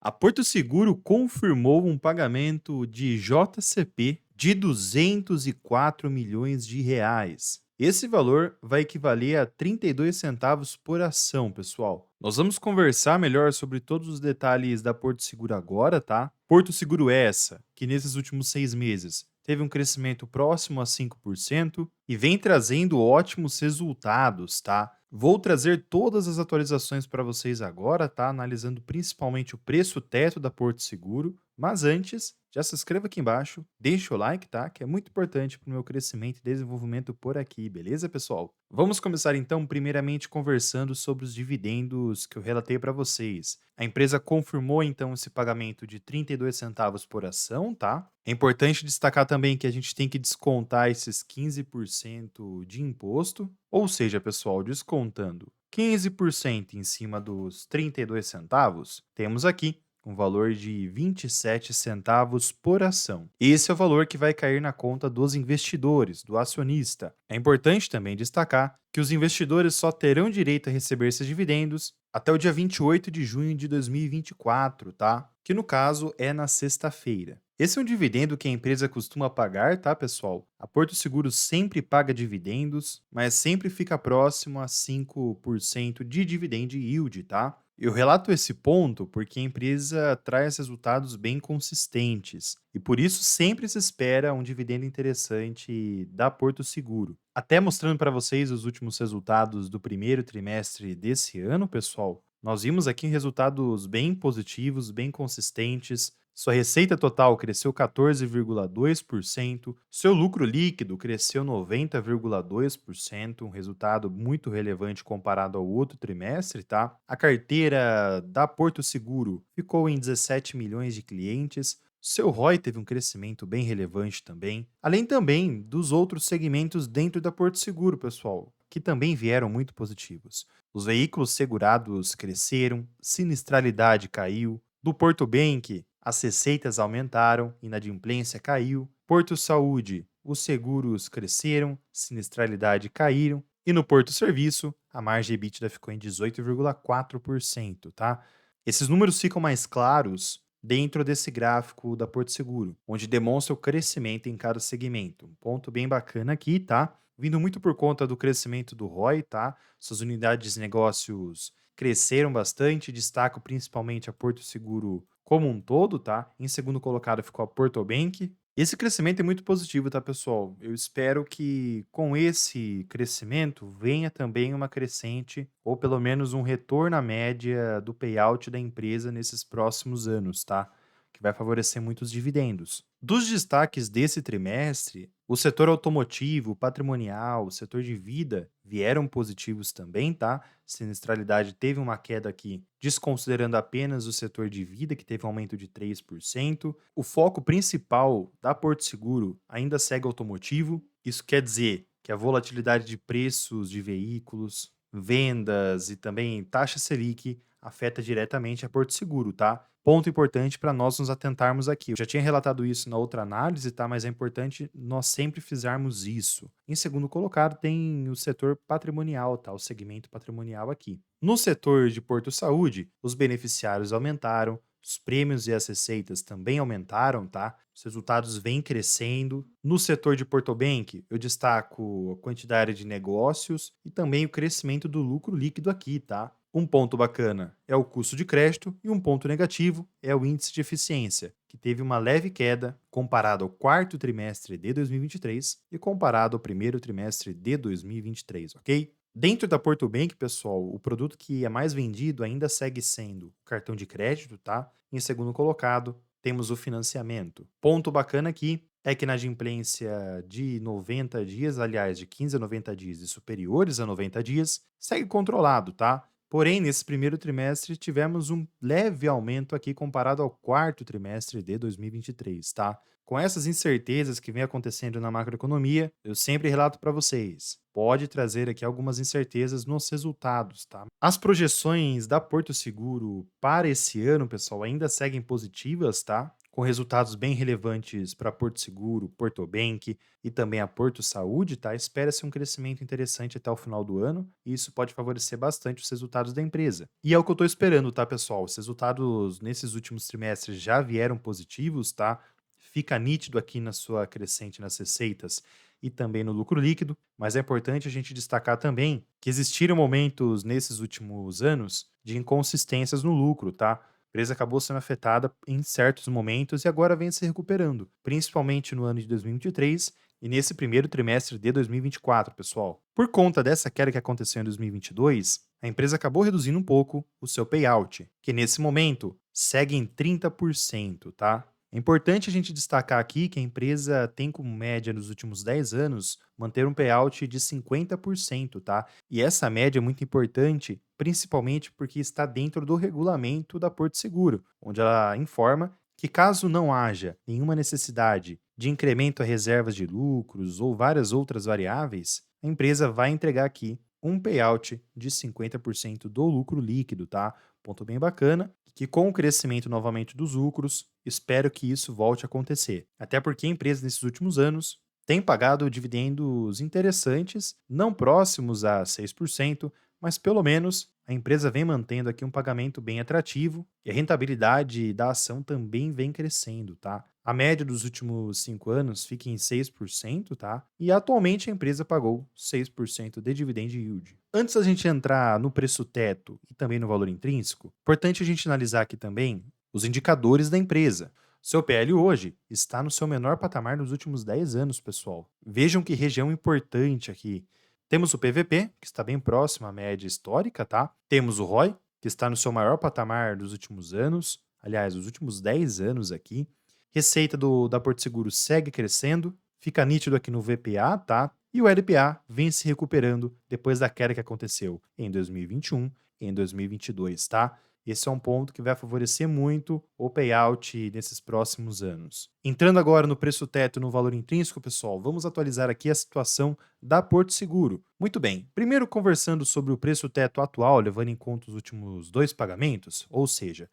A Porto Seguro confirmou um pagamento de JCP de 204 milhões de reais. Esse valor vai equivaler a 32 centavos por ação, pessoal. Nós vamos conversar melhor sobre todos os detalhes da Porto Seguro agora, tá? Porto Seguro essa, que nesses últimos 6 meses teve um crescimento próximo a 5% e vem trazendo ótimos resultados, tá? Vou trazer todas as atualizações para vocês agora, tá? Analisando principalmente o preço teto da Porto Seguro. Mas antes, já se inscreva aqui embaixo, deixa o like, tá? Que é muito importante para o meu crescimento e desenvolvimento por aqui, beleza, pessoal? Vamos começar então, primeiramente, conversando sobre os dividendos que eu relatei para vocês. A empresa confirmou então esse pagamento de 32 centavos por ação, tá? É importante destacar também que a gente tem que descontar esses 15% de imposto, ou seja, pessoal, descontando 15% em cima dos 32 centavos, temos aqui um valor de 27 centavos por ação. Esse é o valor que vai cair na conta dos investidores, do acionista. É importante também destacar que os investidores só terão direito a receber esses dividendos até o dia 28 de junho de 2024, tá? Que no caso é na sexta-feira. Esse é um dividendo que a empresa costuma pagar, tá, pessoal? A Porto Seguro sempre paga dividendos, mas sempre fica próximo a 5% de dividend yield, tá? Eu relato esse ponto porque a empresa traz resultados bem consistentes e por isso sempre se espera um dividendo interessante da Porto Seguro. Até mostrando para vocês os últimos resultados do primeiro trimestre desse ano, pessoal, nós vimos aqui resultados bem positivos, bem consistentes. Sua receita total cresceu 14,2%, seu lucro líquido cresceu 90,2%, um resultado muito relevante comparado ao outro trimestre, tá? A carteira da Porto Seguro ficou em 17 milhões de clientes. Seu ROI teve um crescimento bem relevante também, além também dos outros segmentos dentro da Porto Seguro, pessoal, que também vieram muito positivos. Os veículos segurados cresceram, sinistralidade caiu, do Porto Bank, as receitas aumentaram, inadimplência caiu. Porto Saúde, os seguros cresceram, sinistralidade caíram. E no Porto Serviço, a margem EBITDA ficou em 18,4%, tá? Esses números ficam mais claros dentro desse gráfico da Porto Seguro, onde demonstra o crescimento em cada segmento. Um ponto bem bacana aqui, tá? Vindo muito por conta do crescimento do ROI, tá? Suas unidades de negócios cresceram bastante, destaco principalmente a Porto Seguro como um todo, tá? Em segundo colocado ficou a Porto Bank. Esse crescimento é muito positivo, tá, pessoal? Eu espero que com esse crescimento venha também uma crescente, ou pelo menos um retorno à média do payout da empresa nesses próximos anos, tá? Que vai favorecer muitos dividendos. Dos destaques desse trimestre, o setor automotivo, patrimonial, o setor de vida vieram positivos também, tá? Sinistralidade teve uma queda aqui, desconsiderando apenas o setor de vida, que teve um aumento de 3%. O foco principal da Porto Seguro ainda segue automotivo. Isso quer dizer que a volatilidade de preços de veículos, vendas e também taxa Selic afeta diretamente a Porto Seguro, tá? Ponto importante para nós nos atentarmos aqui. Eu já tinha relatado isso na outra análise, tá? Mas é importante nós sempre fizermos isso. Em segundo colocado, tem o setor patrimonial, tá? O segmento patrimonial aqui. No setor de Porto Saúde, os beneficiários aumentaram, os prêmios e as receitas também aumentaram, tá? Os resultados vêm crescendo. No setor de Porto Bank, eu destaco a quantidade de negócios e também o crescimento do lucro líquido aqui, tá? Um ponto bacana é o custo de crédito e um ponto negativo é o índice de eficiência, que teve uma leve queda comparado ao quarto trimestre de 2023 e comparado ao primeiro trimestre de 2023, ok? Dentro da Porto Bank, pessoal, o produto que é mais vendido ainda segue sendo o cartão de crédito, tá? Em segundo colocado, temos o financiamento. Ponto bacana aqui é que na adimplência de 90 dias, aliás, de 15 a 90 dias e superiores a 90 dias, segue controlado, tá? Porém, nesse primeiro trimestre, tivemos um leve aumento aqui comparado ao quarto trimestre de 2023, tá? Com essas incertezas que vem acontecendo na macroeconomia, eu sempre relato para vocês. Pode trazer aqui algumas incertezas nos resultados, tá? As projeções da Porto Seguro para esse ano, pessoal, ainda seguem positivas, tá? com resultados bem relevantes para Porto Seguro, Porto Bank e também a Porto Saúde, tá? Espera-se um crescimento interessante até o final do ano e isso pode favorecer bastante os resultados da empresa. E é o que eu estou esperando, tá, pessoal? Os resultados nesses últimos trimestres já vieram positivos, tá? Fica nítido aqui na sua crescente nas receitas e também no lucro líquido, mas é importante a gente destacar também que existiram momentos nesses últimos anos de inconsistências no lucro, tá? A empresa acabou sendo afetada em certos momentos e agora vem se recuperando, principalmente no ano de 2023 e nesse primeiro trimestre de 2024, pessoal. Por conta dessa queda que aconteceu em 2022, a empresa acabou reduzindo um pouco o seu payout, que nesse momento segue em 30%, tá? É importante a gente destacar aqui que a empresa tem como média nos últimos 10 anos manter um payout de 50%, tá? E essa média é muito importante, principalmente porque está dentro do regulamento da Porto Seguro, onde ela informa que caso não haja nenhuma necessidade de incremento a reservas de lucros ou várias outras variáveis, a empresa vai entregar aqui um payout de 50% do lucro líquido, tá? Ponto bem bacana, que com o crescimento novamente dos lucros, espero que isso volte a acontecer. Até porque a empresa nesses últimos anos tem pagado dividendos interessantes, não próximos a 6%, mas pelo menos a empresa vem mantendo aqui um pagamento bem atrativo e a rentabilidade da ação também vem crescendo, tá? A média dos últimos 5 anos fica em 6%, tá? E atualmente a empresa pagou 6% de dividend yield. Antes da gente entrar no preço teto e também no valor intrínseco, importante a gente analisar aqui também os indicadores da empresa. Seu PL hoje está no seu menor patamar nos últimos 10 anos, pessoal. Vejam que região importante aqui. Temos o PVP, que está bem próximo à média histórica, tá? Temos o ROI, que está no seu maior patamar dos últimos anos, aliás, os últimos 10 anos aqui. Receita da Porto Seguro segue crescendo, fica nítido aqui no VPA, tá? E o LPA vem se recuperando depois da queda que aconteceu em 2021 e em 2022, tá? Esse é um ponto que vai favorecer muito o payout nesses próximos anos. Entrando agora no preço teto e no valor intrínseco, pessoal, vamos atualizar aqui a situação da Porto Seguro. Muito bem, primeiro conversando sobre o preço teto atual, levando em conta os últimos dois pagamentos, ou seja,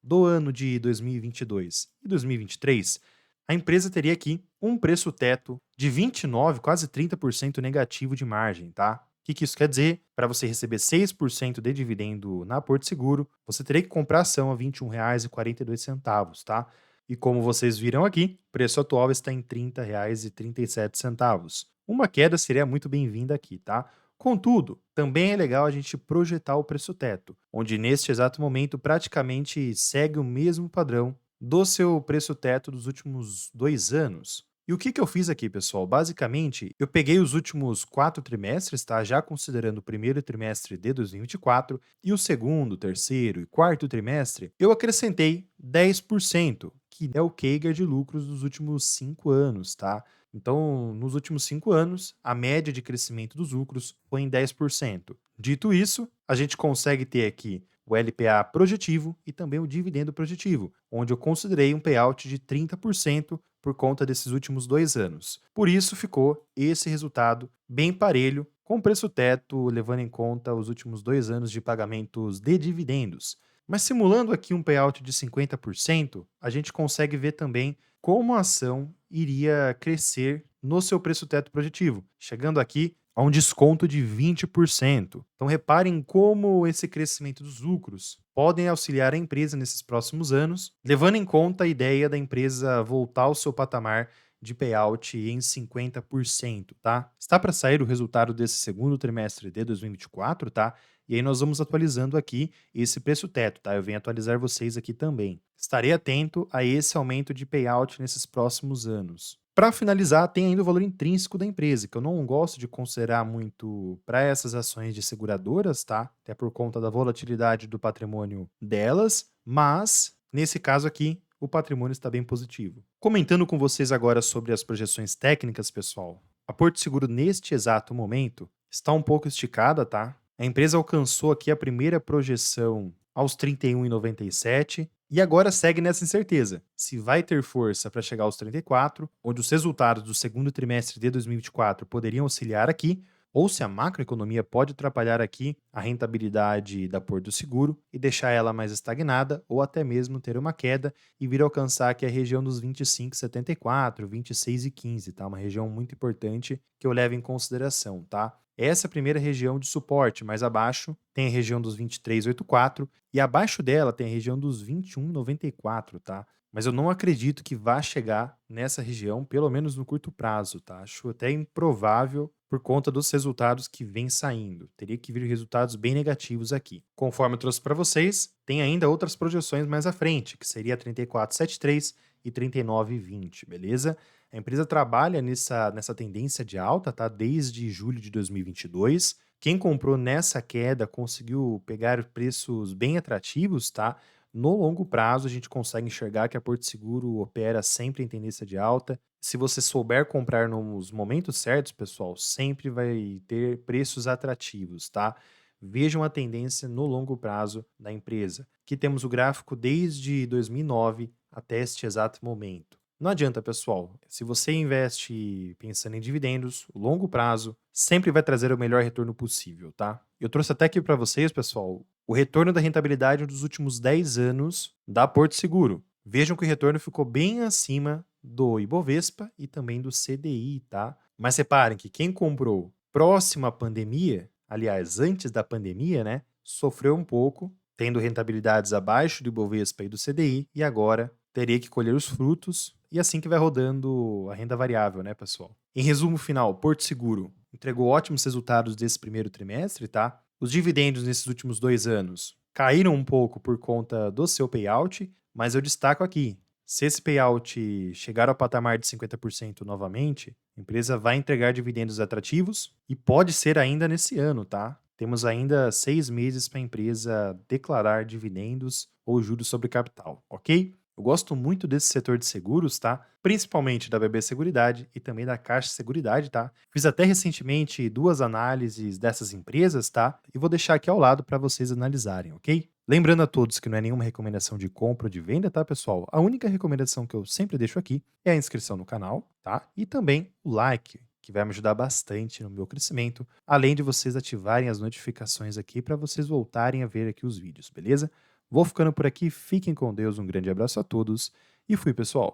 do ano de 2022 e 2023, a empresa teria aqui um preço teto de 29, quase 30% negativo de margem, tá? O que isso quer dizer? Para você receber 6% de dividendo na Porto Seguro, você teria que comprar ação a R$ 21,42, tá? E como vocês viram aqui, o preço atual está em R$ 30,37. Uma queda seria muito bem-vinda aqui, tá? Contudo, também é legal a gente projetar o preço teto, onde neste exato momento praticamente segue o mesmo padrão do seu preço teto dos últimos 2 anos. E o que eu fiz aqui, pessoal? Basicamente, eu peguei os últimos 4 trimestres, tá? Já considerando o primeiro trimestre de 2024 e o segundo, terceiro e quarto trimestre, eu acrescentei 10%, que é o CAGR de lucros dos últimos 5 anos, tá? Então, nos últimos 5 anos, a média de crescimento dos lucros foi em 10%. Dito isso, a gente consegue ter aqui o LPA projetivo e também o dividendo projetivo, onde eu considerei um payout de 30% por conta desses últimos 2 anos. Por isso ficou esse resultado bem parelho, com preço teto levando em conta os últimos 2 anos de pagamentos de dividendos. Mas simulando aqui um payout de 50%, a gente consegue ver também como a ação iria crescer no seu preço teto projetivo, chegando aqui a um desconto de 20%. Então reparem como esse crescimento dos lucros podem auxiliar a empresa nesses próximos anos, levando em conta a ideia da empresa voltar ao seu patamar de payout em 50%, tá? Está para sair o resultado desse segundo trimestre de 2024, tá? E aí nós vamos atualizando aqui esse preço teto, tá? Eu venho atualizar vocês aqui também. Estarei atento a esse aumento de payout nesses próximos anos. Para finalizar, tem ainda o valor intrínseco da empresa, que eu não gosto de considerar muito para essas ações de seguradoras, tá? Até por conta da volatilidade do patrimônio delas, mas nesse caso aqui, o patrimônio está bem positivo. Comentando com vocês agora sobre as projeções técnicas, pessoal, a Porto Seguro neste exato momento está um pouco esticada, tá? A empresa alcançou aqui a primeira projeção aos 31,97 e agora segue nessa incerteza, se vai ter força para chegar aos 34, onde os resultados do segundo trimestre de 2024 poderiam auxiliar aqui, ou se a macroeconomia pode atrapalhar aqui a rentabilidade da Porto Seguro e deixar ela mais estagnada ou até mesmo ter uma queda e vir a alcançar aqui a região dos 25,74, 26,15, tá? Uma região muito importante que eu levo em consideração, tá? Essa é a primeira região de suporte, mais abaixo tem a região dos 23,84 e abaixo dela tem a região dos 21,94, tá? Mas eu não acredito que vá chegar nessa região, pelo menos no curto prazo, tá? Acho até improvável por conta dos resultados que vêm saindo. Teria que vir resultados bem negativos aqui. Conforme eu trouxe para vocês, tem ainda outras projeções mais à frente, que seria 34,73 e 39,20, beleza? A empresa trabalha nessa tendência de alta, tá? Desde julho de 2022. Quem comprou nessa queda conseguiu pegar preços bem atrativos, tá? No longo prazo, a gente consegue enxergar que a Porto Seguro opera sempre em tendência de alta. Se você souber comprar nos momentos certos, pessoal, sempre vai ter preços atrativos, tá? Vejam a tendência no longo prazo da empresa. Aqui temos o gráfico desde 2009 até este exato momento. Não adianta, pessoal. Se você investe pensando em dividendos, o longo prazo sempre vai trazer o melhor retorno possível, tá? Eu trouxe até aqui para vocês, pessoal, o retorno da rentabilidade dos últimos 10 anos da Porto Seguro. Vejam que o retorno ficou bem acima do Ibovespa e também do CDI, tá? Mas reparem que quem comprou próximo à pandemia, aliás, antes da pandemia, né, sofreu um pouco, tendo rentabilidades abaixo do Ibovespa e do CDI, e agora teria que colher os frutos, e assim que vai rodando a renda variável, né, pessoal? Em resumo final, Porto Seguro entregou ótimos resultados desse primeiro trimestre, tá? Os dividendos nesses últimos 2 anos caíram um pouco por conta do seu payout, mas eu destaco aqui, se esse payout chegar ao patamar de 50% novamente, a empresa vai entregar dividendos atrativos e pode ser ainda nesse ano, tá? Temos ainda 6 meses para a empresa declarar dividendos ou juros sobre capital, ok? Eu gosto muito desse setor de seguros, tá? Principalmente da BB Seguridade e também da Caixa Seguridade, tá? Fiz até recentemente 2 análises dessas empresas, tá? E vou deixar aqui ao lado para vocês analisarem, ok? Lembrando a todos que não é nenhuma recomendação de compra ou de venda, tá, pessoal? A única recomendação que eu sempre deixo aqui é a inscrição no canal, tá? E também o like, que vai me ajudar bastante no meu crescimento, além de vocês ativarem as notificações aqui para vocês voltarem a ver aqui os vídeos, beleza? Vou ficando por aqui, fiquem com Deus, um grande abraço a todos e fui, pessoal!